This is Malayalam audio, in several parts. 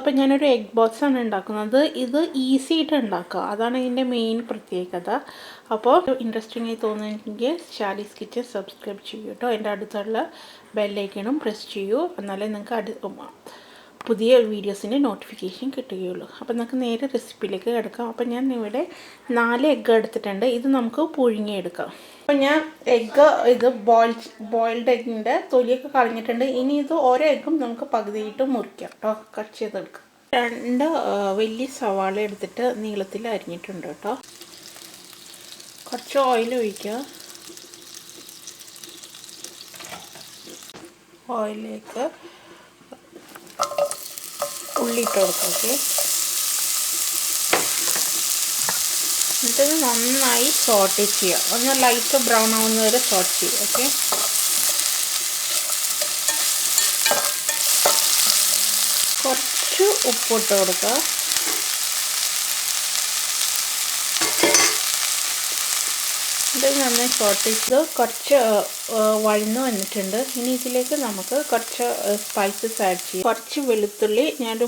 അപ്പോൾ ഞാനൊരു എഗ് ബോക്സ് ആണ് ഉണ്ടാക്കുന്നത്. ഇത് ഈസി ആയിട്ട് ഉണ്ടാക്കുക, അതാണ് ഇതിൻ്റെ മെയിൻ പ്രത്യേകത. അപ്പോൾ ഇൻട്രസ്റ്റിംഗ് ആയി തോന്നുന്നുണ്ടെങ്കിൽ ഷാലീസ് കിച്ചൻ സബ്സ്ക്രൈബ് ചെയ്യൂ കേട്ടോ. എൻ്റെ അടുത്തുള്ള ബെല്ലൈക്കണും പ്രസ് ചെയ്യൂ, എന്നാലേ നിങ്ങൾക്ക് പുതിയ വീഡിയോസിൻ്റെ നോട്ടിഫിക്കേഷൻ കിട്ടുകയുള്ളൂ. അപ്പോൾ നമുക്ക് നേരെ റെസിപ്പിയിലേക്ക് കിടക്കാം. അപ്പോൾ ഞാൻ ഇവിടെ 4 എഗ്ഗ് എടുത്തിട്ടുണ്ട്. ഇത് നമുക്ക് പുഴുങ്ങിയെടുക്കാം. അപ്പോൾ ഞാൻ ഇത് ബോയിൽഡ് എഗ്ഗിൻ്റെ തൊലിയൊക്കെ കളഞ്ഞിട്ടുണ്ട്. ഇനി ഇത് ഓരോ എഗ്ഗും നമുക്ക് പകുതിയിട്ട് മുറിക്കാം കേട്ടോ, കട്ട് ചെയ്തെടുക്കാം. 2 വലിയ സവാള എടുത്തിട്ട് നീളത്തിൽ അരിഞ്ഞിട്ടുണ്ട് കേട്ടോ. കുറച്ച് ഓയിൽ ഒഴിക്കുക. ഓയിലേക്ക് ഉള്ളിയിട്ട് കൊടുക്കാം. ഓക്കെ, എന്നിട്ട് നന്നായി സോട്ട് ചെയ്യുക. ഒന്ന് ലൈറ്റ് ബ്രൗൺ ആവുന്ന വരെ സോട്ട് ചെയ്യുക. ഓക്കെ, കുറച്ച് ഉപ്പിട്ട് കൊടുക്കുക. ഇത് നന്നായി സോട്ട് ചെയ്ത് കുറച്ച് വഴന്ന് വന്നിട്ടുണ്ട്. ഇനി ഇതിലേക്ക് നമുക്ക് കുറച്ച് സ്പൈസസ് ആഡ് ചെയ്യാം. കുറച്ച് വെളുത്തുള്ളി, ഞാനൊരു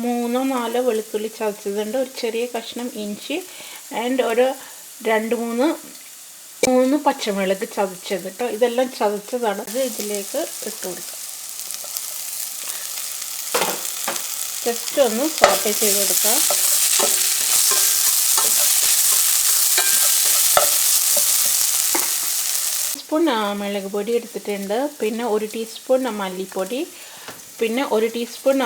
3-4 വെളുത്തുള്ളി ചതച്ചതുണ്ട്, ഒരു ചെറിയ കഷ്ണം ഇഞ്ചി ആൻഡ് ഒരു 2-3 പച്ചമുളക് ചതച്ചത് കേട്ടോ. ഇതെല്ലാം ചതച്ചതാണ്. ഇത് ഇതിലേക്ക് ഇട്ട് കൊടുക്കാം. ജസ്റ്റ് ഒന്ന് സോട്ട് ചെയ്ത് കൊടുക്കാം. ടീസ്പൂൺ മുളക് പൊടി എടുത്തിട്ടുണ്ട്, പിന്നെ 1 ടീസ്പൂൺ മല്ലിപ്പൊടി, പിന്നെ 1 ടീസ്പൂൺ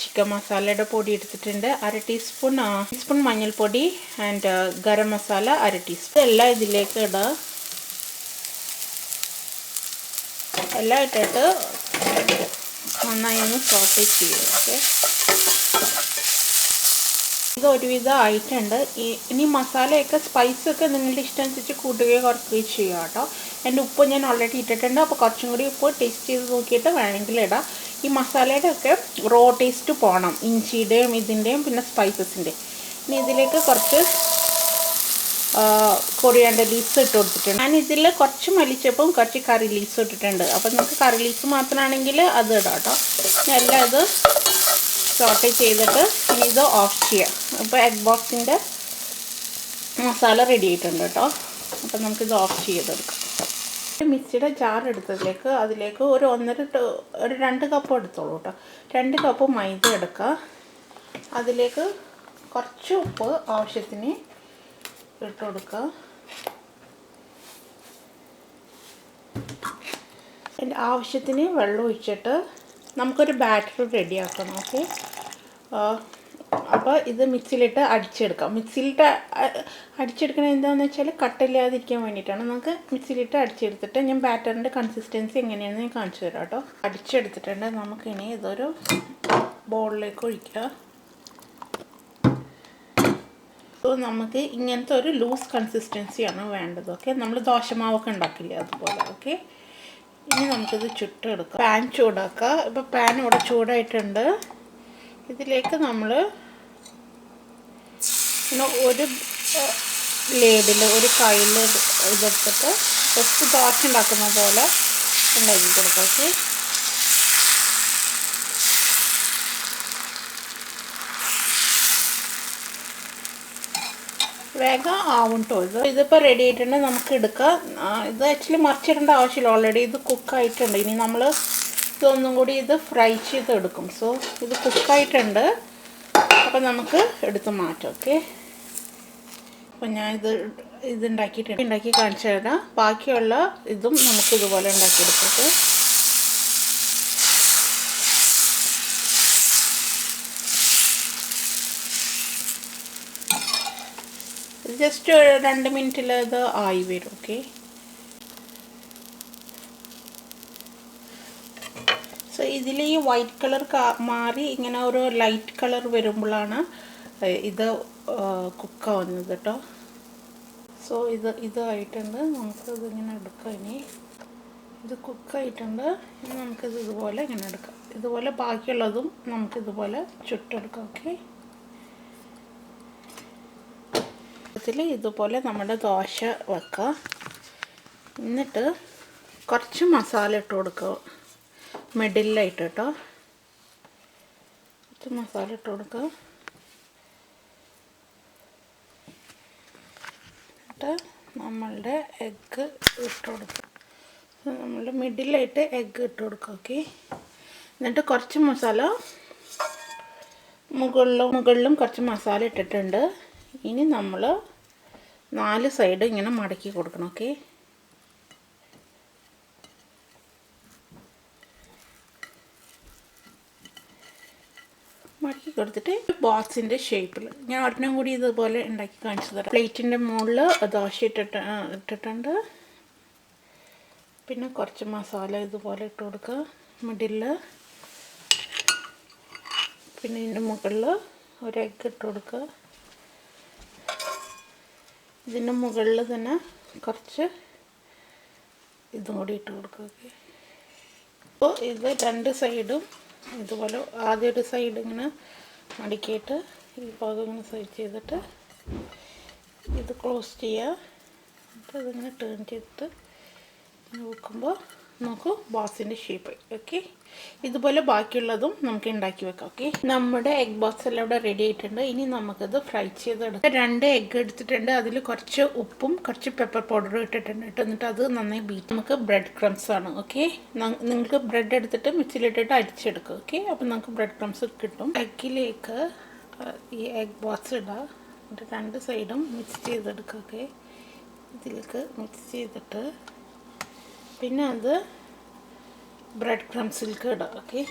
ചിക്കൻ മസാലയുടെ പൊടി എടുത്തിട്ടുണ്ട്, 1/2 ടീസ്പൂൺ മഞ്ഞൾപ്പൊടി ആൻഡ് ഗരം മസാല 1/2 ടീസ്പൂൺ. എല്ലാം ഇതിലേക്ക് ഇടുക. എല്ലാം ഇട്ടിട്ട് നന്നായി ഒന്ന് സോട്ട് ചെയ്യുക. ഓക്കെ, ഇത് ഒരുവിധം ആയിട്ടുണ്ട്. ഇനി മസാലയൊക്കെ സ്പൈസൊക്കെ നിങ്ങളുടെ ഇഷ്ടമനുസരിച്ച് കൂട്ടുകയോ കുറയ്ക്കുകയോ ചെയ്യുക കേട്ടോ. എൻ്റെ ഉപ്പ് ഞാൻ ഓൾറെഡി ഇട്ടിട്ടുണ്ട്. അപ്പോൾ കുറച്ചും കൂടി ഉപ്പ് ടേസ്റ്റ് ചെയ്ത് നോക്കിയിട്ട് വേണമെങ്കിൽ ഇടാം. ഈ മസാലയുടെ ഒക്കെ റോ ടേസ്റ്റ് പോകണം, ഇഞ്ചിയുടെയും ഇതിൻ്റെയും പിന്നെ സ്പൈസസിൻ്റെയും. ഇനി ഇതിലേക്ക് കുറച്ച് കൊറിയാണ്ടർ ലീവ്സ് ഇട്ട് കൊടുത്തിട്ടുണ്ട്. ഞാൻ ഇതിൽ കുറച്ച് മല്ലിച്ചപ്പും കുറച്ച് കറി ലീവ്സും ഇട്ടിട്ടുണ്ട്. അപ്പോൾ നമുക്ക് കറി ലീവ്സ് മാത്രമാണെങ്കിൽ അത് ഇടാം കേട്ടോ. എല്ലാം ഇത് സോട്ട് ചെയ്തിട്ട് ഇനി ഇത് ഓഫ് ചെയ്യാം. അപ്പോൾ എഗ് ബോക്സിൻ്റെ മസാല റെഡി ആയിട്ടുണ്ട് കേട്ടോ. അപ്പോൾ നമുക്കിത് ഓഫ് ചെയ്തെടുക്കാം. മിക്സിയുടെ ജാർ എടുത്തതിലേക്ക് അതിലേക്ക് ഒരു 2 കപ്പ് എടുത്തോളൂ കേട്ടോ. 2 കപ്പ് മൈദ എടുക്കുക. അതിലേക്ക് കുറച്ച് ഉപ്പ് ആവശ്യത്തിന് ഇട്ട് കൊടുക്കുക. അതിൻ്റെ ആവശ്യത്തിന് വെള്ളം ഒഴിച്ചിട്ട് നമുക്കൊരു ബാറ്റർ റെഡിയാക്കണം. ഓക്കെ, അപ്പോൾ ഇത് മിക്സിയിലിട്ട് അടിച്ചെടുക്കാം. മിക്സിയിലിട്ട് അടിച്ചെടുക്കണത് എന്താണെന്ന് വെച്ചാൽ കട്ടില്ലാതിരിക്കാൻ വേണ്ടിയിട്ടാണ്. നമുക്ക് മിക്സിയിലിട്ട് അടിച്ചെടുത്തിട്ട് ഞാൻ ബാറ്ററിൻ്റെ കൺസിസ്റ്റൻസി എങ്ങനെയാണെന്ന് ഞാൻ കാണിച്ചു തരാം കേട്ടോ. അടിച്ചെടുത്തിട്ടുണ്ട്. നമുക്കിനി ഇതൊരു ബൗളിലേക്ക് ഒഴിക്കുക. അപ്പോൾ നമുക്ക് ഇങ്ങനത്തെ ഒരു ലൂസ് കൺസിസ്റ്റൻസിയാണ് വേണ്ടത്. ഓക്കെ, നമ്മൾ ദോശമാവൊക്കെ ഉണ്ടാക്കില്ലേ അതുപോലെ. ഓക്കെ, ഇനി നമുക്കിത് ചുട്ടെടുക്കാം. പാൻ ചൂടാക്കുക. ഇപ്പോൾ പാൻ ഇവിടെ ചൂടായിട്ടുണ്ട്. ഇതിലേക്ക് നമ്മൾ ഒരു ലേഡിൽ ഒരു കയ്യിൽ ഇതെടുത്തിട്ട് ജസ്റ്റ് ദോശ ഉണ്ടാക്കുന്ന പോലെ ഉണ്ടാക്കി കൊടുക്കാം. ഓക്കെ, വേഗം ആവും കേട്ടോ. ഇതിപ്പോൾ റെഡി ആയിട്ടുണ്ട്, നമുക്ക് എടുക്കാം. ഇത് ആക്ച്വലി മറിച്ചിടേണ്ട ആവശ്യമില്ല, ഓൾറെഡി ഇത് കുക്കായിട്ടുണ്ട്. ഇനി നമ്മൾ ഇതൊന്നും കൂടി ഇത് ഫ്രൈ ചെയ്തെടുക്കും. സോ ഇത് കുക്കായിട്ടുണ്ട്. അപ്പോൾ നമുക്ക് എടുത്ത് മാറ്റാം. ഓക്കെ, അപ്പോൾ ഞാൻ ഉണ്ടാക്കി കാണിച്ചു തരാം. ബാക്കിയുള്ള ഇതും നമുക്ക് ഇതുപോലെ ഉണ്ടാക്കിയെടുത്തിട്ട് ജസ്റ്റ് 2 മിനിറ്റിൽ ഇത് ആയി വരും. ഓക്കെ, സോ ഇതിൽ ഈ വൈറ്റ് കളർ മാറി ഇങ്ങനെ ഒരു ലൈറ്റ് കളർ വരുമ്പോഴാണ് ഇത് കുക്കാവുന്നത് കേട്ടോ. സോ ഇതായിട്ടുണ്ട്. നമുക്കിതിങ്ങനെ എടുക്കാം. ഇനി ഇത് കുക്കായിട്ടുണ്ട്. ഇനി നമുക്കിത് ഇതുപോലെ ഇങ്ങനെ എടുക്കാം. ഇതുപോലെ ബാക്കിയുള്ളതും നമുക്കിതുപോലെ ചുട്ടെടുക്കാം. ഓക്കെ, ഇതുപോലെ നമ്മുടെ ദോശ വെക്കുക. എന്നിട്ട് കുറച്ച് മസാല ഇട്ട് കൊടുക്കുക മിഡിലായിട്ട് കേട്ടോ. കുറച്ച് മസാല ഇട്ട് കൊടുക്കുക. എന്നിട്ട് നമ്മളുടെ എഗ്ഗ് ഇട്ട് കൊടുക്കുക. നമ്മളുടെ മിഡിലായിട്ട് എഗ്ഗ് ഇട്ട് കൊടുക്കുക. ഓക്കെ, എന്നിട്ട് കുറച്ച് മസാല മുകളിലും കുറച്ച് മസാല ഇട്ടിട്ടുണ്ട്. ഇനി നമ്മൾ 4 സൈഡ് ഇങ്ങനെ മടക്കി കൊടുക്കണം. ഓക്കെ, മടക്കി കൊടുത്തിട്ട് ബോക്സിൻ്റെ ഷേപ്പിൽ ഞാൻ ഒരെണ്ണം കൂടി ഇതുപോലെ ഉണ്ടാക്കി കാണിച്ചു തരാം. പ്ലേറ്റിൻ്റെ മുകളിൽ ദോശ ഇട്ടിട്ടുണ്ട്. പിന്നെ കുറച്ച് മസാല ഇതുപോലെ ഇട്ട് കൊടുക്കുക മിഡിലിൽ. പിന്നെ ഇതിൻ്റെ മുകളിൽ ഒരു എഗ്ഗ് ഇട്ട് കൊടുക്കുക. ഇതിൻ്റെ മുകളിൽ തന്നെ കുറച്ച് ഇതും കൂടി ഇട്ട് കൊടുക്കുക. ഓക്കെ, അപ്പോൾ ഇത് 2 സൈഡും ഇതുപോലെ ആദ്യം ഒരു സൈഡ് ഇങ്ങനെ മടക്കിയിട്ട് ഈ ഭാഗം ഇങ്ങനെ സൈഡ് ചെയ്തിട്ട് ഇത് ക്ലോസ് ചെയ്യുക. എന്നിട്ട് ഇതിങ്ങനെ ടേൺ ചെയ്തിട്ട് നോക്കുമ്പോൾ നമുക്ക് ബോക്സിൻ്റെ ഷേപ്പ്. ഓക്കെ, ഇതുപോലെ ബാക്കിയുള്ളതും നമുക്ക് ഉണ്ടാക്കി വെക്കാം. ഓക്കെ, നമ്മുടെ എഗ് ബോക്സ് എല്ലാം ഇവിടെ റെഡി ആയിട്ടുണ്ട്. ഇനി നമുക്കത് ഫ്രൈ ചെയ്തെടുക്കാം. 2 എഗ്ഗ് എടുത്തിട്ടുണ്ട്. അതിൽ കുറച്ച് ഉപ്പും കുറച്ച് പെപ്പർ പൗഡറും ഇട്ടിട്ടുണ്ട്. എന്നിട്ട് അത് നന്നായി ബീറ്റ്. നമുക്ക് ബ്രെഡ് ക്രംസ് ആണ്. ഓക്കെ, നിങ്ങൾക്ക് ബ്രെഡ് എടുത്തിട്ട് മിക്സിയിലിട്ടിട്ട് അരിച്ചെടുക്കുക. ഓക്കെ, അപ്പം നമുക്ക് ബ്രെഡ് ക്രംസ് കിട്ടും. എഗ്ഗിലേക്ക് ഈ എഗ് ബോക്സ് ഇടുക. എന്നിട്ട് 2 സൈഡും മിക്സ് ചെയ്തെടുക്കുക. ഓക്കെ, ഇതിലേക്ക് മിക്സ് ചെയ്തിട്ട് പിന്നെ അത് ബ്രെഡ് ക്രംസിലേക്ക് ഇടുക. ഓക്കെ,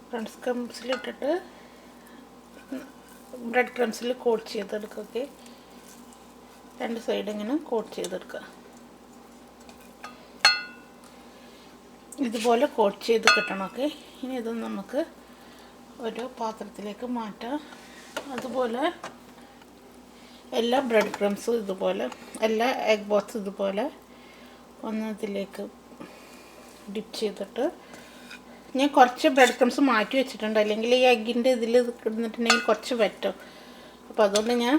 ബ്രെഡ് ക്രംസിലിട്ടിട്ട് ബ്രെഡ് ക്രംസിൽ കോട്ട് ചെയ്തെടുക്കുക. ഓക്കെ, 2 സൈഡ് ഇങ്ങനെ കോട്ട് ചെയ്തെടുക്കുക. ഇതുപോലെ കോട്ട് ചെയ്ത് കിട്ടണം. ഓക്കെ, ഇനി ഇത് നമുക്ക് ഒരു പാത്രത്തിലേക്ക് മാറ്റാം. അതുപോലെ എല്ലാ ബ്രെഡ് ക്രംസും ഇതുപോലെ എല്ലാ എഗ് ബോക്സും ഇതുപോലെ ഒന്നതിലേക്ക് ഡിപ്പ് ചെയ്തിട്ട് ഞാൻ കുറച്ച് ബ്രെഡ് ക്രംസ് മാറ്റി വെച്ചിട്ടുണ്ട്. അല്ലെങ്കിൽ ഈ എഗ്ഗിൻ്റെ ഇതിൽ ഇടുന്നിട്ടുണ്ടെങ്കിൽ കുറച്ച് പറ്റും. അപ്പോൾ അതുകൊണ്ട് ഞാൻ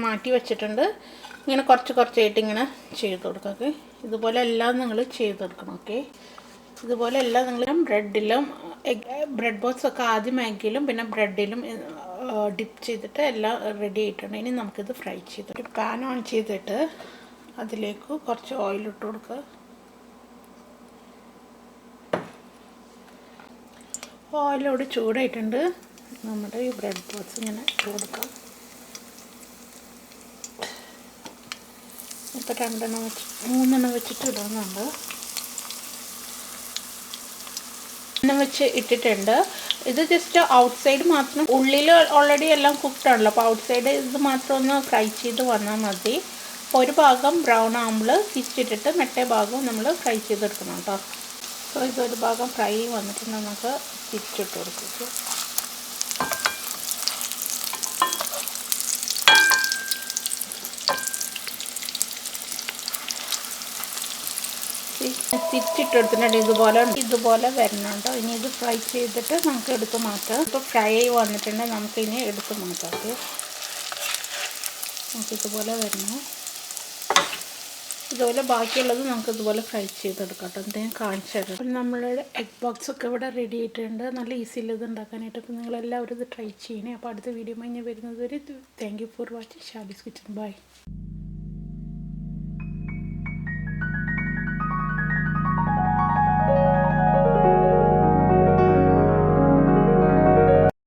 മാറ്റി വെച്ചിട്ടുണ്ട്. ഇങ്ങനെ കുറച്ചായിട്ട് ഇങ്ങനെ ചെയ്ത് കൊടുക്കുക. ഓക്കെ, ഇതുപോലെ എല്ലാം നിങ്ങൾ ചെയ്തെടുക്കണം. ഓക്കെ, ഇതുപോലെ എല്ലാം നിങ്ങൾ ബ്രെഡിലും ബ്രെഡ് ബോക്സ് ഒക്കെ ആദ്യം എഗ്ഗിലും പിന്നെ ബ്രെഡിലും ഡിപ്പ് ചെയ്തിട്ട് എല്ലാം റെഡി ആയിട്ടുണ്ട്. ഇനി നമുക്കിത് ഫ്രൈ ചെയ്തിട്ട് പാൻ ഓൺ ചെയ്തിട്ട് അതിലേക്ക് കുറച്ച് ഓയിൽ ഇട്ട് കൊടുക്കുക. ഓയിലോട് ചൂടായിട്ടുണ്ട്. നമ്മുടെ ഈ ബ്രെഡ് ബോക്സ് ഇങ്ങനെ ഇട്ട് കൊടുക്കാം. ഇപ്പോൾ 3 വെച്ചിട്ട് ഇടുന്നുണ്ട്. വെച്ച് ഇട്ടിട്ടുണ്ട്. ഇത് ജസ്റ്റ് ഔട്ട് സൈഡ് മാത്രം, ഉള്ളിൽ ഓൾറെഡി എല്ലാം കുക്ക്ഡ് ആണല്ലോ. അപ്പോൾ ഔട്ട് സൈഡ് ഇത് മാത്രം ഒന്ന് ഫ്രൈ ചെയ്ത് വന്നാൽ മതി. ഒരു ഭാഗം ബ്രൗൺ ആകുമ്പോൾ തിരിച്ചിട്ടിട്ട് മറ്റേ ഭാഗം നമ്മൾ ഫ്രൈ ചെയ്തെടുക്കണം കേട്ടോ. സോ ഇതൊരു ഭാഗം ഫ്രൈ വന്നിട്ട് നമുക്ക് തിരിച്ചിട്ട് കൊടുക്കും. തിരിച്ചിട്ടെടുത്തിട്ടുണ്ട്. ഇതുപോലെ വരണം കേട്ടോ. ഇനി ഇത് ഫ്രൈ ചെയ്തിട്ട് നമുക്ക് എടുത്ത് മാറ്റാം. ഇപ്പോൾ ഫ്രൈ വന്നിട്ടുണ്ടെങ്കിൽ നമുക്കിനി എടുത്ത് മാറ്റാം. നമുക്കിതുപോലെ വരണം. ഇതുപോലെ ബാക്കിയുള്ളത് നമുക്ക് ഇതുപോലെ ഫ്രൈ ചെയ്തെടുക്കാം കേട്ടോ. എന്തെങ്കിലും കാണിച്ചു തരാം. അപ്പം നമ്മളുടെ എഗ് ബോക്സ് ഒക്കെ ഇവിടെ റെഡി ആയിട്ടുണ്ട്. നല്ല ഈസിയിൽ ഇത് ഉണ്ടാക്കാനായിട്ട്. അപ്പോൾ നിങ്ങളെല്ലാവരും ഇത് ട്രൈ ചെയ്യണേ. അപ്പോൾ അടുത്ത വീഡിയോ ഞാൻ വരുന്നത് വരെ thank you for watching Shali's kitchen. By.